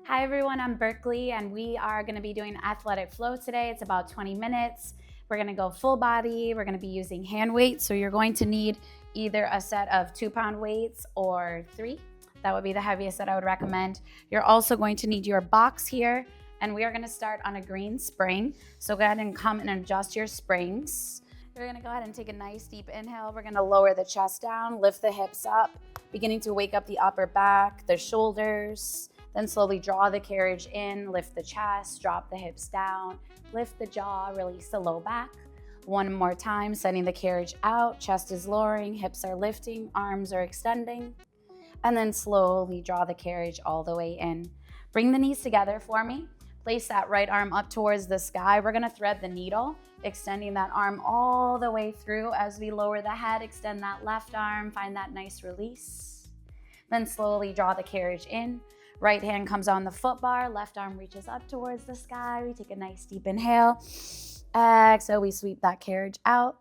Hi everyone, I'm Berkeley and we are going to be doing athletic flow today. It's about 20 minutes. We're going to go full body. We're going to be using hand weights. So you're going to need either a set of 2-pound weights or 3. That would be the heaviest that I would recommend. You're also going to need your box here, and we are going to start on a green spring. So go ahead and come and adjust your springs. We're going to go ahead and take a nice deep inhale. We're going to lower the chest down, lift the hips up, beginning to wake up the upper back, the shoulders. Then slowly draw the carriage in, lift the chest, drop the hips down, lift the jaw, release the low back. One more time, sending the carriage out, chest is lowering, hips are lifting, arms are extending. And then slowly draw the carriage all the way in. Bring the knees together for me. Place that right arm up towards the sky. We're gonna thread the needle, extending that arm all the way through as we lower the head, extend that left arm, find that nice release. Then slowly draw the carriage in. Right hand comes on the foot bar, left arm reaches up towards the sky. We take a nice deep inhale. Exhale, we sweep that carriage out.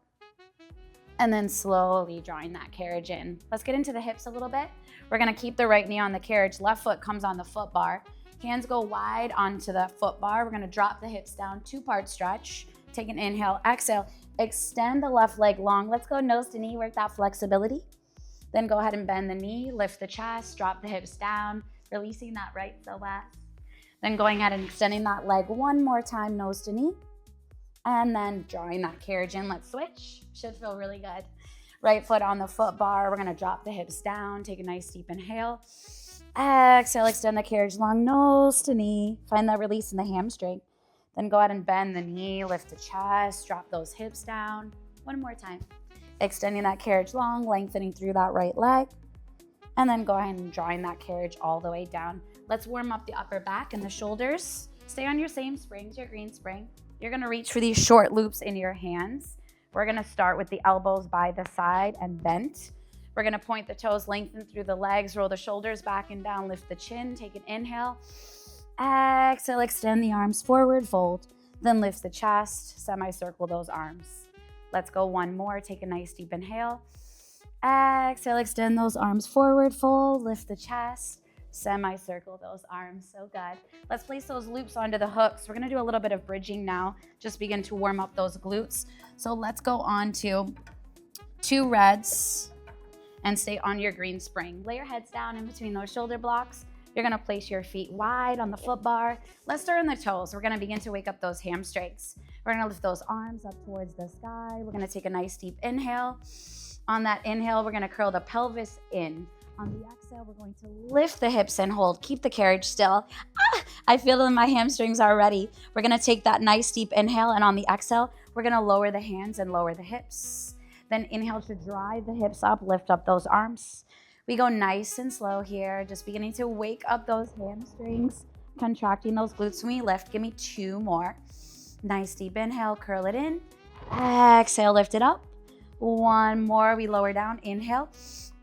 And then slowly drawing that carriage in. Let's get into the hips a little bit. We're gonna keep the right knee on the carriage. Left foot comes on the foot bar. Hands go wide onto the foot bar. We're gonna drop the hips down, 2-part stretch. Take an inhale, exhale. Extend the left leg long. Let's go nose to knee, work that flexibility. Then go ahead and bend the knee, lift the chest, drop the hips down. Releasing that right psoas. Then going ahead and extending that leg one more time, nose to knee. And then drawing that carriage in. Let's switch. Should feel really good. Right foot on the foot bar. We're going to drop the hips down. Take a nice deep inhale. Exhale, extend the carriage long, nose to knee. Find that release in the hamstring. Then go ahead and bend the knee, lift the chest, drop those hips down. One more time. Extending that carriage long, lengthening through that right leg. And then go ahead and drawing that carriage all the way down. Let's warm up the upper back and the shoulders. Stay on your same springs, your green spring. You're gonna reach for these short loops in your hands. We're gonna start with the elbows by the side and bent. We're gonna point the toes, lengthen through the legs, roll the shoulders back and down, lift the chin, take an inhale. Exhale, extend the arms forward, fold. Then lift the chest, semicircle those arms. Let's go one more, take a nice deep inhale. Exhale, extend those arms forward, fold, lift the chest, semicircle those arms. So good. Let's place those loops onto the hooks. We're gonna do a little bit of bridging now. Just begin to warm up those glutes. So let's go on to 2 reds and stay on your green spring. Lay your heads down in between those shoulder blocks. You're gonna place your feet wide on the foot bar. Let's start on the toes. We're gonna begin to wake up those hamstrings. We're gonna lift those arms up towards the sky. We're gonna take a nice deep inhale. On that inhale, we're gonna curl the pelvis in. On the exhale, we're going to lift the hips and hold. Keep the carriage still. I feel it in my hamstrings already. We're gonna take that nice deep inhale, and on the exhale, we're gonna lower the hands and lower the hips. Then inhale to drive the hips up, lift up those arms. We go nice and slow here, just beginning to wake up those hamstrings, contracting those glutes when we lift. Give me 2 more. Nice deep inhale, curl it in. Exhale, lift it up. 1 more, we lower down, inhale.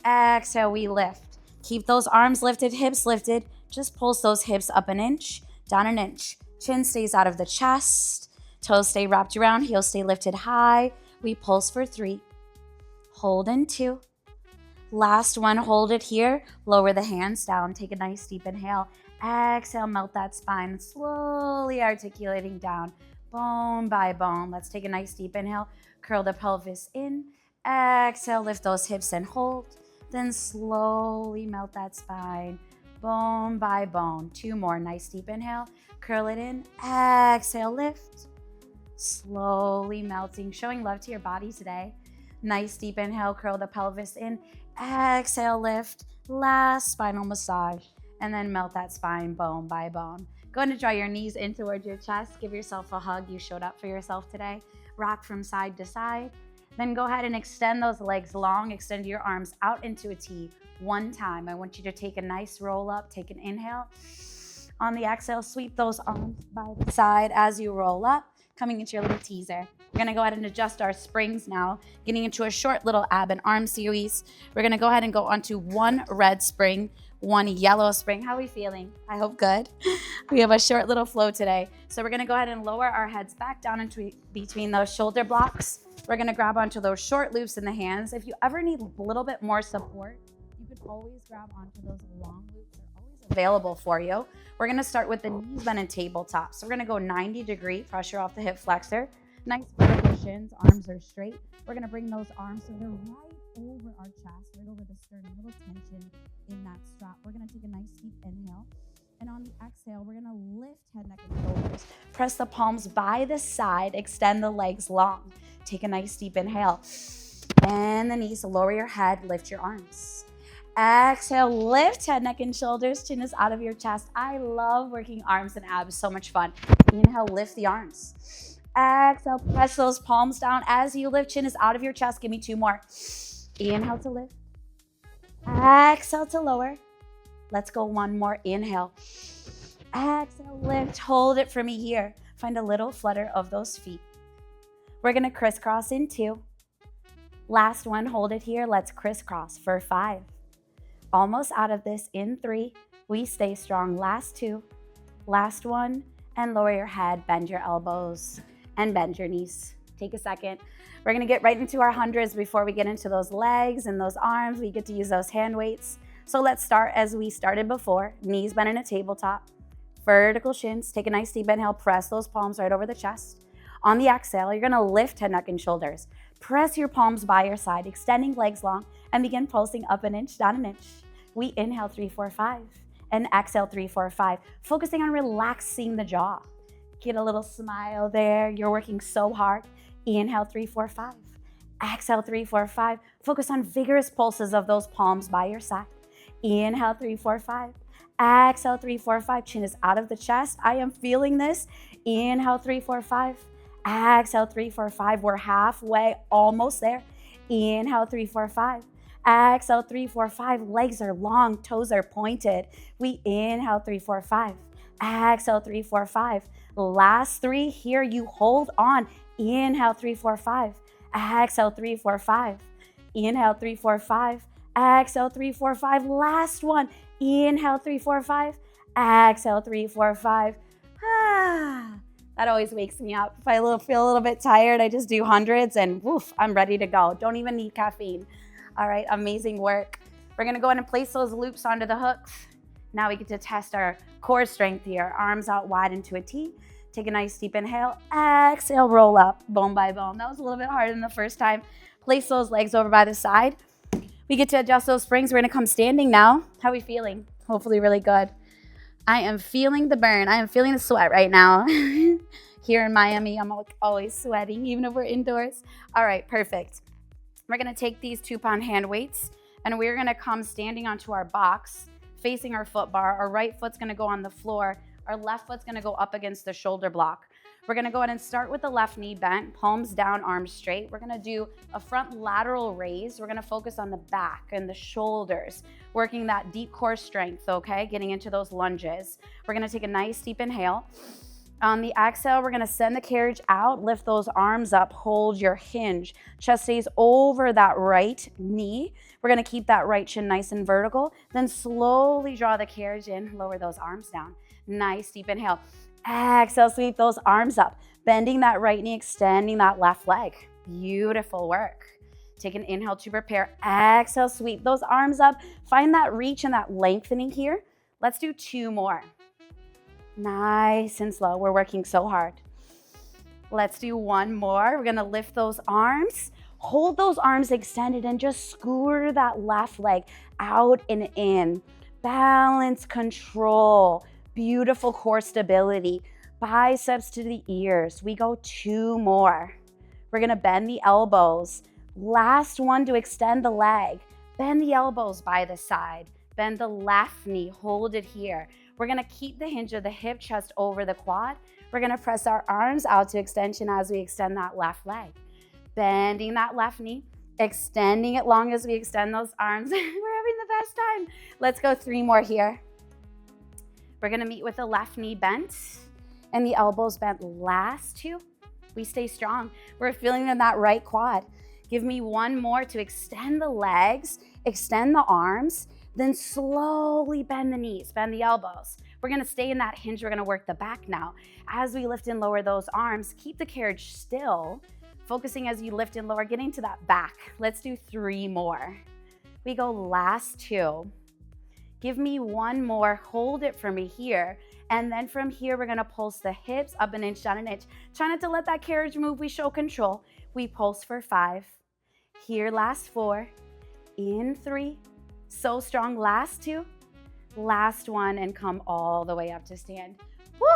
Exhale, we lift. Keep those arms lifted, hips lifted. Just pulse those hips up an inch, down an inch. Chin stays out of the chest. Toes stay wrapped around, heels stay lifted high. We pulse for 3. Hold in 2. Last one, hold it here. Lower the hands down, take a nice deep inhale. Exhale, melt that spine, slowly articulating down, bone by bone. Let's take a nice deep inhale. Curl the pelvis in. Exhale, lift those hips and hold. Then slowly melt that spine, bone by bone. 2 more, nice deep inhale. Curl it in. Exhale, lift. Slowly melting, showing love to your body today. Nice deep inhale, curl the pelvis in. Exhale, lift. Last spinal massage. And then melt that spine, bone by bone. Go ahead and draw your knees in towards your chest. Give yourself a hug. You showed up for yourself today. Rock from side to side. Then go ahead and extend those legs long. Extend your arms out into a T 1 time. I want you to take a nice roll up. Take an inhale. On the exhale, sweep those arms by the side as you roll up, coming into your little teaser. We're gonna go ahead and adjust our springs now, getting into a short little ab and arm series. We're gonna go ahead and go onto 1 red spring, 1 yellow spring. How are we feeling? I hope good. We have a short little flow today. So we're gonna go ahead and lower our heads back down into between those shoulder blocks. We're gonna grab onto those short loops in the hands. If you ever need a little bit more support, you can always grab onto those long loops. They're always available for you. We're gonna start with the knees bent in tabletop. So we're gonna go 90-degree, pressure off the hip flexor. Nice vertical shins, arms are straight. We're gonna bring those arms so they're right over our chest, right over the sternum, a little tension in that strap. We're gonna take a nice deep inhale. And on the exhale, we're gonna lift head, neck, and shoulders. Press the palms by the side, extend the legs long. Take a nice deep inhale. Bend the knees, lower your head, lift your arms. Exhale, lift head, neck, and shoulders. Chin is out of your chest. I love working arms and abs, so much fun. Inhale, lift the arms. Exhale, press those palms down as you lift. Chin is out of your chest. Give me 2 more. Inhale to lift. Exhale to lower. Let's go 1 more. Inhale. Exhale, lift. Hold it for me here. Find a little flutter of those feet. We're going to crisscross in 2. Last one. Hold it here. Let's crisscross for 5. Almost out of this in 3. We stay strong. Last 2. Last one. And lower your head. Bend your elbows and bend your knees. Take a second. We're going to get right into our hundreds before we get into those legs and those arms. We get to use those hand weights. So let's start as we started before. Knees bent in a tabletop. Vertical shins. Take a nice deep inhale. Press those palms right over the chest. On the exhale, you're going to lift head, neck, and shoulders. Press your palms by your side, extending legs long, and begin pulsing up an inch, down an inch. We inhale 3, 4, 5, and exhale 3, 4, 5, focusing on relaxing the jaw. Get a little smile there. You're working so hard. Inhale 3, 4, 5. Exhale 3, 4, 5. Focus on vigorous pulses of those palms by your side. Inhale 3, 4, 5. Exhale 3, 4, 5. Chin is out of the chest. I am feeling this. Inhale 3, 4, 5. Exhale 3, 4, 5. We're halfway, almost there. Inhale 3, 4, 5. Exhale 3, 4, 5. Legs are long, toes are pointed. We inhale 3, 4, 5. Exhale 3, 4, 5. Last 3 here. You hold on. Inhale 3, 4, 5. Exhale 3, 4, 5. Inhale 3, 4, 5. Exhale 3, 4, 5. Last one. Inhale 3, 4, 5. Exhale 3, 4, 5. That always wakes me up. If I feel a little bit tired, I just do hundreds and woof, I'm ready to go. Don't even need caffeine. All right, amazing work. We're gonna go ahead and place those loops onto the hooks. Now we get to test our core strength here. Arms out wide into a T. Take a nice deep inhale. Exhale, roll up, bone by bone. That was a little bit harder than the first time. Place those legs over by the side. We get to adjust those springs. We're gonna come standing now. How are we feeling? Hopefully really good. I am feeling the burn. I am feeling the sweat right now. Here in Miami, I'm always sweating, even if we're indoors. All right, perfect. We're gonna take these 2-pound hand weights and we're gonna come standing onto our box, facing our foot bar. Our right foot's gonna go on the floor. Our left foot's gonna go up against the shoulder block. We're gonna go ahead and start with the left knee bent, palms down, arms straight. We're gonna do a front lateral raise. We're gonna focus on the back and the shoulders, working that deep core strength, okay? Getting into those lunges. We're gonna take a nice deep inhale. On the exhale, we're gonna send the carriage out, lift those arms up, hold your hinge. Chest stays over that right knee. We're gonna keep that right shin nice and vertical. Then slowly draw the carriage in, lower those arms down. Nice deep inhale. Exhale, sweep those arms up. Bending that right knee, extending that left leg. Beautiful work. Take an inhale to prepare. Exhale, sweep those arms up. Find that reach and that lengthening here. Let's do 2 more. Nice and slow. We're working so hard. Let's do 1 more. We're gonna lift those arms. Hold those arms extended and just scooter that left leg out and in. Balance, control. Beautiful core stability. Biceps to the ears. We go 2 more. We're gonna bend the elbows. Last one to extend the leg. Bend the elbows by the side. Bend the left knee, hold it here. We're gonna keep the hinge of the hip chest over the quad. We're gonna press our arms out to extension as we extend that left leg. Bending that left knee, extending it long as we extend those arms. We're having the best time. Let's go 3 more here. We're gonna meet with the left knee bent and the elbows bent. Last 2, we stay strong. We're feeling in that right quad. Give me 1 more to extend the legs, extend the arms, then slowly bend the knees, bend the elbows. We're gonna stay in that hinge. We're gonna work the back now. As we lift and lower those arms, keep the carriage still, focusing as you lift and lower, getting to that back. Let's do 3 more. We go last 2. Give me one more, hold it for me here. And then from here, we're gonna pulse the hips up an inch, down an inch. Try not to let that carriage move, we show control. We pulse for 5. Here, last 4. In 3. So strong, last 2. Last 1, and come all the way up to stand. Woo,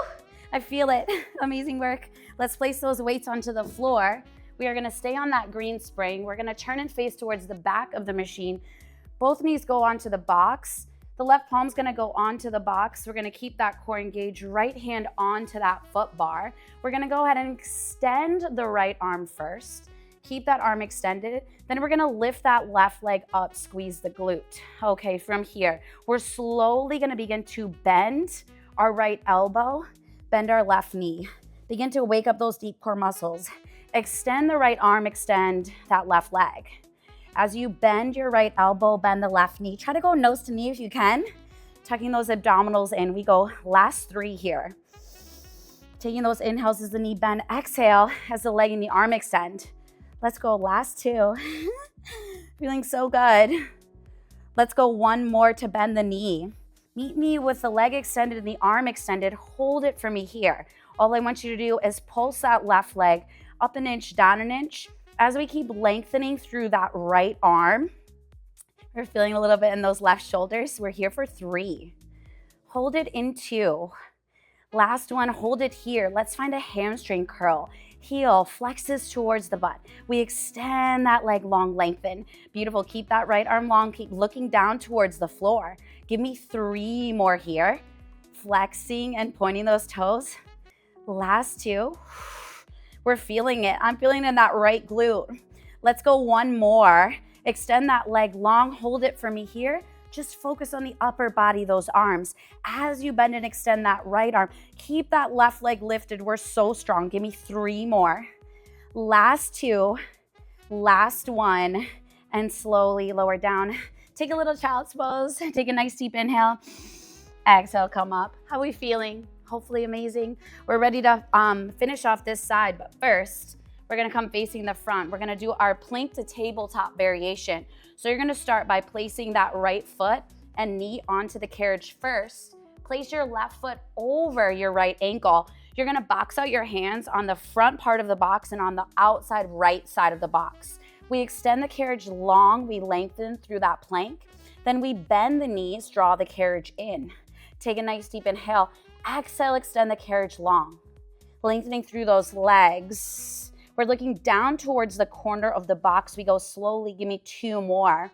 I feel it, amazing work. Let's place those weights onto the floor. We are gonna stay on that green spring. We're gonna turn and face towards the back of the machine. Both knees go onto the box. The left palm's gonna go onto the box. We're gonna keep that core engaged, right hand onto that foot bar. We're gonna go ahead and extend the right arm first. Keep that arm extended. Then we're gonna lift that left leg up, squeeze the glute. Okay, from here, we're slowly gonna begin to bend our right elbow, bend our left knee. Begin to wake up those deep core muscles. Extend the right arm, extend that left leg. As you bend your right elbow, bend the left knee. Try to go nose to knee if you can. Tucking those abdominals in. We go last 3 here. Taking those inhales as the knee bend. Exhale as the leg and the arm extend. Let's go last 2. Feeling so good. Let's go one more to bend the knee. Meet me with the leg extended and the arm extended. Hold it for me here. All I want you to do is pulse that left leg up an inch, down an inch. As we keep lengthening through that right arm, we're feeling a little bit in those left shoulders. We're here for 3. Hold it in 2. Last one, hold it here. Let's find a hamstring curl. Heel flexes towards the butt. We extend that leg long, lengthen. Beautiful, keep that right arm long. Keep looking down towards the floor. Give me 3 more here. Flexing and pointing those toes. Last 2. We're feeling it. I'm feeling it in that right glute. Let's go one more. Extend that leg long. Hold it for me here. Just focus on the upper body, those arms. As you bend and extend that right arm, keep that left leg lifted. We're so strong. Give me 3 more. Last 2. Last 1. And slowly lower down. Take a little child's pose. Take a nice deep inhale. Exhale, come up. How are we feeling? Hopefully amazing. We're ready to finish off this side, but first, we're gonna come facing the front. We're gonna do our plank to tabletop variation. So you're gonna start by placing that right foot and knee onto the carriage first. Place your left foot over your right ankle. You're gonna box out your hands on the front part of the box and on the outside right side of the box. We extend the carriage long, we lengthen through that plank. Then we bend the knees, draw the carriage in. Take a nice deep inhale. Exhale, extend the carriage long. Lengthening through those legs. We're looking down towards the corner of the box. We go slowly. Give me 2 more.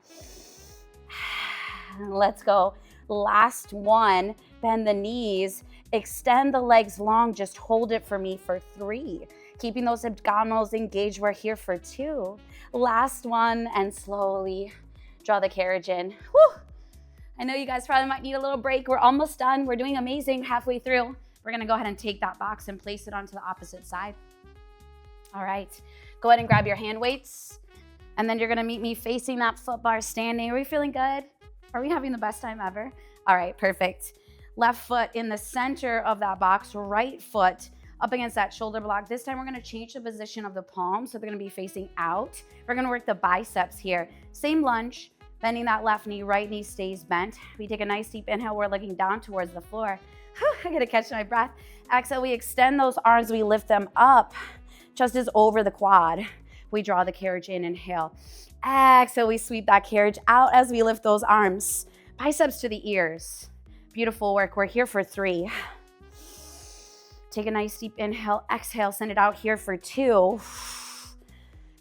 Let's go. Last one. Bend the knees. Extend the legs long. Just hold it for me for 3. Keeping those abdominals engaged. We're here for 2. Last one, and slowly draw the carriage in. Woo! I know you guys probably might need a little break. We're almost done. We're doing amazing halfway through. We're gonna go ahead and take that box and place it onto the opposite side. All right, go ahead and grab your hand weights. And then you're gonna meet me facing that foot bar standing. Are we feeling good? Are we having the best time ever? All right, perfect. Left foot in the center of that box, right foot up against that shoulder block. This time we're gonna change the position of the palms, so they're gonna be facing out. We're gonna work the biceps here. Same lunge. Bending that left knee, right knee stays bent. We take a nice deep inhale. We're looking down towards the floor. I gotta catch my breath. Exhale, we extend those arms. We lift them up. Chest is over the quad. We draw the carriage in, inhale. Exhale, we sweep that carriage out as we lift those arms. Biceps to the ears. Beautiful work. We're here for 3. Take a nice deep inhale. Exhale, send it out here for 2.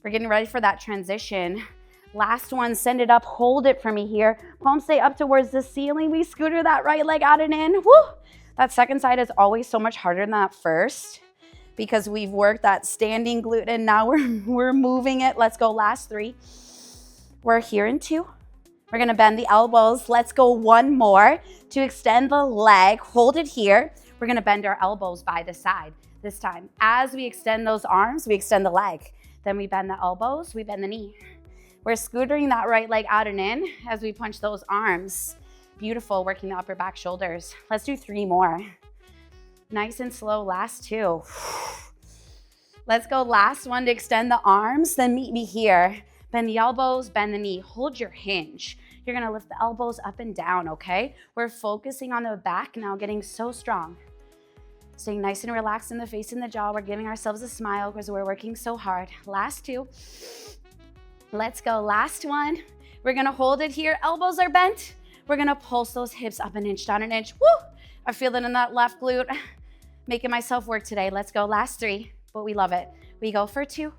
We're getting ready for that transition. Last one, send it up, hold it for me here. Palms stay up towards the ceiling. We scooter that right leg out and in. Woo! That second side is always so much harder than that first because we've worked that standing glute and now we're moving it. Let's go, last 3. We're here in 2. We're gonna bend the elbows. Let's go one more to extend the leg. Hold it here. We're gonna bend our elbows by the side this time. As we extend those arms, we extend the leg. Then we bend the elbows, we bend the knee. We're scootering that right leg out and in as we punch those arms. Beautiful, working the upper back shoulders. Let's do 3 more. Nice and slow, last 2. Let's go, last one to extend the arms, then meet me here. Bend the elbows, bend the knee, hold your hinge. You're gonna lift the elbows up and down, okay? We're focusing on the back now, getting so strong. Staying nice and relaxed in the face and the jaw. We're giving ourselves a smile because we're working so hard. Last two. Let's go. Last one. We're gonna hold it here. Elbows are bent. We're gonna pulse those hips up an inch, down an inch. Woo! I feel it in that left glute. Making myself work today. Let's go. Last three, but we love it. We go for two.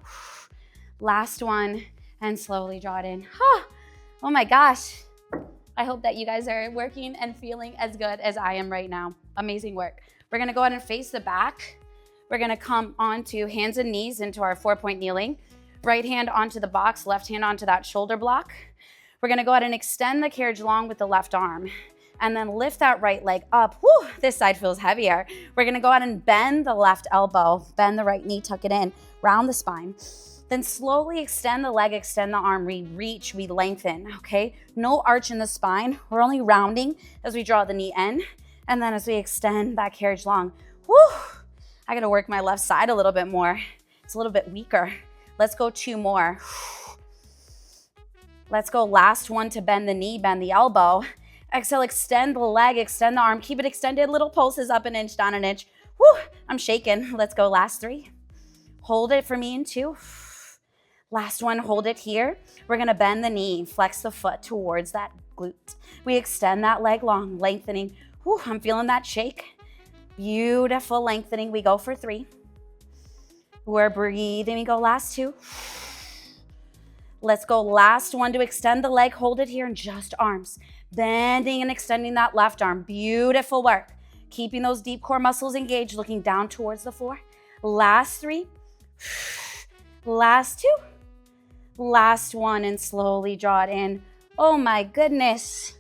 Last one, and slowly draw it in. Oh my gosh. I hope that you guys are working and feeling as good as I am right now. Amazing work. We're gonna go ahead and face the back. We're gonna come onto hands and knees into our 4-point kneeling. Right hand onto the box, left hand onto that shoulder block. We're gonna go ahead and extend the carriage long with the left arm and then lift that right leg up. Whew, this side feels heavier. We're gonna go ahead and bend the left elbow, bend the right knee, tuck it in, round the spine. Then slowly extend the leg, extend the arm, we reach, we lengthen, okay? No arch in the spine. We're only rounding as we draw the knee in. And then as we extend that carriage long, whew, I gotta work my left side a little bit more. It's a little bit weaker. Let's go two more. Let's go last one to bend the knee, bend the elbow. Exhale, extend the leg, extend the arm. Keep it extended, little pulses up an inch, down an inch. Whew, I'm shaking. Let's go last three. Hold it for me in two. Last one, hold it here. We're gonna bend the knee, flex the foot towards that glute. We extend that leg long, lengthening. Whew, I'm feeling that shake. Beautiful lengthening. We go for three. We're breathing. We go last two. Let's go last one to extend the leg. Hold it here and just arms. Bending and extending that left arm. Beautiful work. Keeping those deep core muscles engaged, looking down towards the floor. Last three. Last two. Last one, and slowly draw it in. Oh my goodness.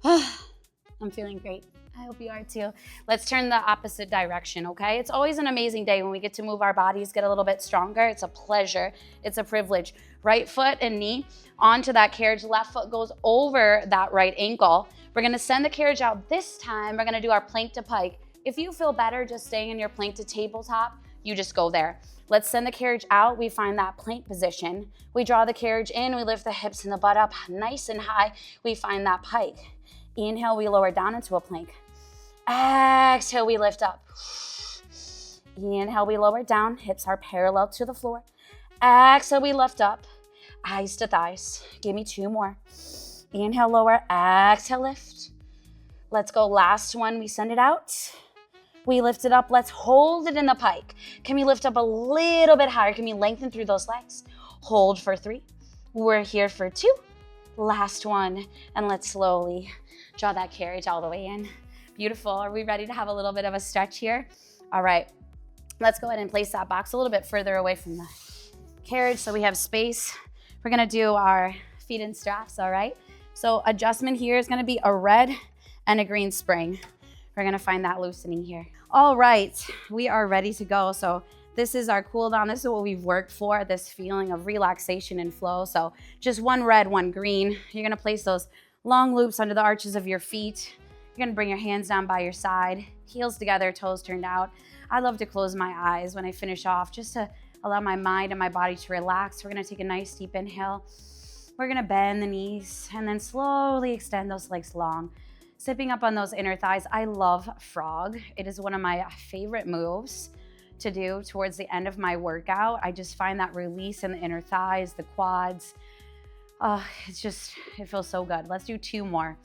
I'm feeling great. I hope you are too. Let's turn the opposite direction, okay? It's always an amazing day when we get to move our bodies, get a little bit stronger. It's a pleasure. It's a privilege. Right foot and knee onto that carriage. Left foot goes over that right ankle. We're gonna send the carriage out. This time, we're gonna do our plank to pike. If you feel better just staying in your plank to tabletop, you just go there. Let's send the carriage out. We find that plank position. We draw the carriage in. We lift the hips and the butt up nice and high. We find that pike. Inhale, we lower down into a plank. Exhale, we lift up. Inhale, we lower down. Hips are parallel to the floor. Exhale, we lift up. Eyes to thighs. Give me two more. Inhale, lower. Exhale, lift. Let's go. Last one. We send it out. We lift it up. Let's hold it in the pike. Can we lift up a little bit higher? Can we lengthen through those legs? Hold for three. We're here for two. Last one. And let's slowly draw that carriage all the way in. Beautiful. Are we ready to have a little bit of a stretch here? All right. Let's go ahead and place that box a little bit further away from the carriage so we have space. We're going to do our feet in straps, all right? So adjustment here is going to be a red and a green spring. We're going to find that loosening here. All right. We are ready to go. So this is our cool down. This is what we've worked for, this feeling of relaxation and flow. So just one red, one green. You're going to place those long loops under the arches of your feet. You're gonna bring your hands down by your side, heels together, toes turned out. I love to close my eyes when I finish off just to allow my mind and my body to relax. We're gonna take a nice deep inhale. We're gonna bend the knees and then slowly extend those legs long. Sipping up on those inner thighs. I love frog. It is one of my favorite moves to do towards the end of my workout. I just find that release in the inner thighs, the quads. It feels so good. Let's do two more.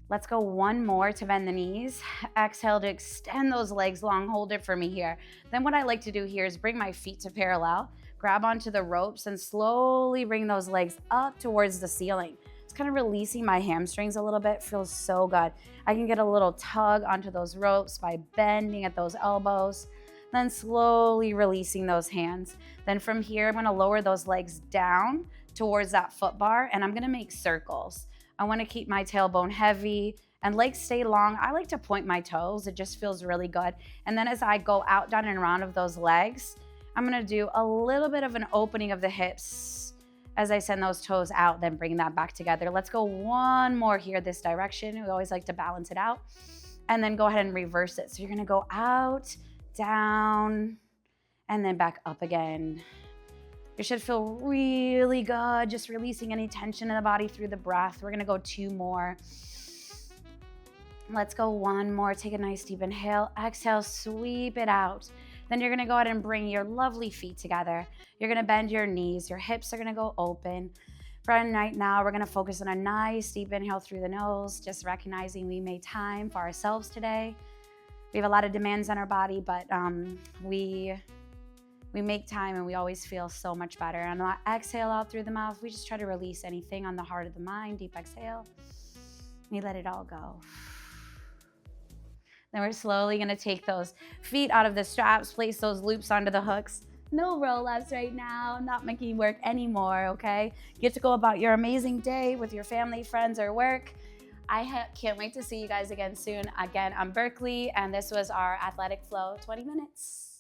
Let's go one more to bend the knees. Exhale to extend those legs long. Hold it for me here. Then what I like to do here is bring my feet to parallel, grab onto the ropes and slowly bring those legs up towards the ceiling. It's kind of releasing my hamstrings a little bit. Feels so good. I can get a little tug onto those ropes by bending at those elbows, then slowly releasing those hands. Then from here, I'm gonna lower those legs down towards that foot bar and I'm gonna make circles. I want to keep my tailbone heavy and legs stay long. I like to point my toes. It just feels really good. And then as I go out, down, and around of those legs, I'm going to do a little bit of an opening of the hips as I send those toes out, then bring that back together. Let's go one more here this direction. We always like to balance it out. And then go ahead and reverse it. So you're going to go out, down, and then back up again. You should feel really good, just releasing any tension in the body through the breath. We're gonna go 2 more. Let's go 1 more. Take a nice deep inhale. Exhale, sweep it out. Then you're gonna go ahead and bring your lovely feet together. You're gonna bend your knees. Your hips are gonna go open. For right now, we're gonna focus on a nice deep inhale through the nose, just recognizing we made time for ourselves today. We have a lot of demands on our body, but we make time and we always feel so much better. And on the exhale out through the mouth, we just try to release anything on the heart of the mind. Deep exhale. We let it all go. Then we're slowly gonna take those feet out of the straps, place those loops onto the hooks. No roll-ups right now, not making work anymore, okay? Get to go about your amazing day with your family, friends, or work. I can't wait to see you guys again soon. Again, I'm Berkeley, and this was our Athletic Flow 20 minutes.